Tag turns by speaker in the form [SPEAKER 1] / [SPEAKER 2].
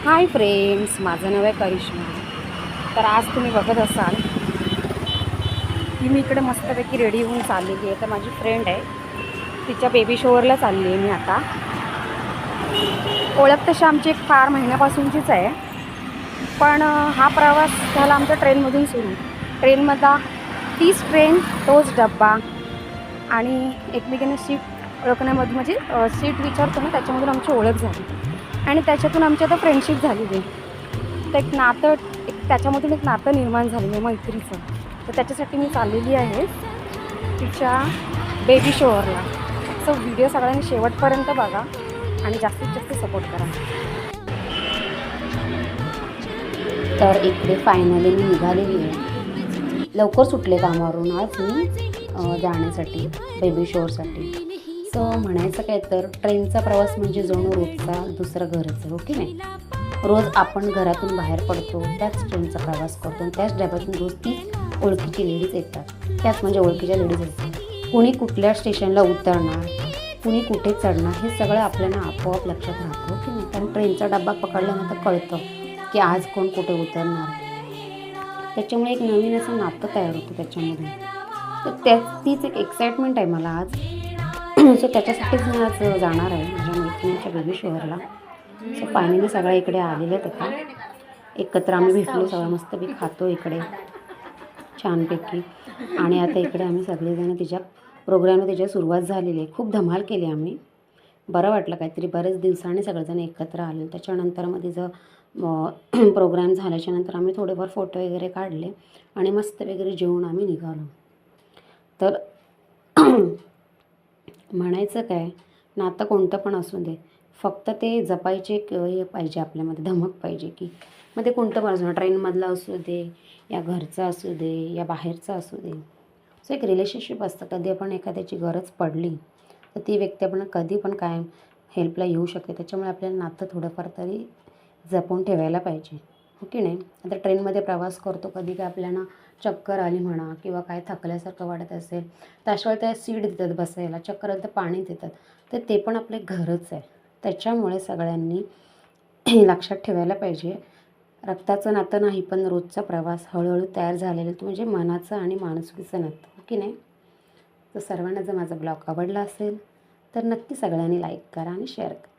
[SPEAKER 1] Hi friends, माझं नाव आहे करिश्मा. तर आज तुम्ही बघत असाल की मी इकडे मस्तपैकी रेडी होऊन चाललेली आहे. तर माझी फ्रेंड आहे, तिच्या बेबी शॉवरला चालली आहे मी आता. ओळख तशी आमची एक फार महिन्यापासूनचीच आहे, पण हा प्रवास झाला आमच्या ट्रेनमधून सुरू. ट्रेनमधला तीच ट्रेन, तोच डब्बा आणि एकमेकांना सीट ओळखण्यामध्ये म्हणजे सीट विचारतो ना, त्याच्यामधून आमची ओळख झाली आणि त्याच्यातून आमची आता फ्रेंडशिप झालेली आहे. तर एक नातं, त्याच्यामधून एक नातं निर्माण झालेलं आहे मैत्रीचं. तर त्याच्यासाठी मी चाललेली आहे तिच्या बेबी शॉवरला. सो व्हिडिओ सगळ्यांनी शेवटपर्यंत बघा आणि जास्तीत जास्त सपोर्ट करा. तर इकडे फायनली मी निघालेली आहे. लवकर सुटले कामावरून आज मी जाण्यासाठी बेबी शॉवरसाठी. सो म्हणायचं काय तर ट्रेनचा प्रवास म्हणजे जणू रोजचा दुसरा घरच, हो की नाही. रोज आपण घरातून बाहेर पडतो, त्याच ट्रेनचा प्रवास करतो, त्याच डब्यातून रोज ती ओळखीची लेडीज येतात, त्याच म्हणजे ओळखीच्या लेडीज येतात. कुणी कुठल्या स्टेशनला उतरणार, कुणी कुठे चढणार, हे सगळं आपल्याला आपोआप लक्षात राहतं, हो की नाही. कारण ट्रेनचा डबा पकडल्यानंतर कळतं की आज कोण कुठे उतरणार. त्याच्यामुळे एक नवीन असं नातं तयार होतं त्याच्यामध्ये. तर तीच एक एक्साइटमेंट आहे मला आज. सो त्याच्यासाठीच मी आज जाणार आहे माझ्या मैत्रिणीच्या बेबी शॉवरला. सो फायनली सगळ्या इकडे आलेले आहेत. आता एकत्र आम्ही भेटलो, सगळं मस्तपैकी खातो इकडे छानपैकी. आणि आता इकडे आम्ही सगळेजण तिच्या प्रोग्रामला तिच्या सुरुवात झालेली आहे. खूप धमाल केली आम्ही. बरं वाटलं काहीतरी, बरेच दिवसांनी सगळेजण एकत्र आले. त्याच्यानंतर मग तिचं प्रोग्राम झाल्याच्यानंतर आम्ही थोडेफार फोटो वगैरे काढले आणि मस्त वगैरे जेवून आम्ही निघालो. तर म्हणायचं काय, नातं कोणतं पण असू दे, फक्त ते जपायचे हे पाहिजे आपल्यामध्ये, धमक पाहिजे. की मग ते कोणतं पण असू दे, ट्रेनमधलं असू दे, या घरचं असू दे, या बाहेरचं असू दे. सो एक रिलेशनशिप असतं. कधी आपण एखाद्याची गरज पडली तर ती व्यक्ती आपण कधी पण कायम हेल्पला येऊ शकते. त्याच्यामुळे आपल्याला नातं थोडंफार तरी जपून ठेवायला पाहिजे, हो की नाही. आता ट्रेनमध्ये प्रवास करतो, कधी काय आपल्याला चक्कर आली म्हणा किंवा काय थकल्यासारखं वाटत असेल तर अशा त्या सीट देतात बसायला, चक्कर आलं तर पाणी देतात. तर ते पण आपले घरच आहे. त्याच्यामुळे सगळ्यांनी लक्षात ठेवायला पाहिजे. रक्ताचं नातं नाही, पण रोजचा प्रवास हळूहळू तयार झालेलं तो म्हणजे मनाचं आणि माणुसकीचं नातं, हो की नाही. तर सर्वांना जर माझा ब्लॉग आवडला असेल तर नक्की सगळ्यांनी लाईक करा आणि शेअर करा.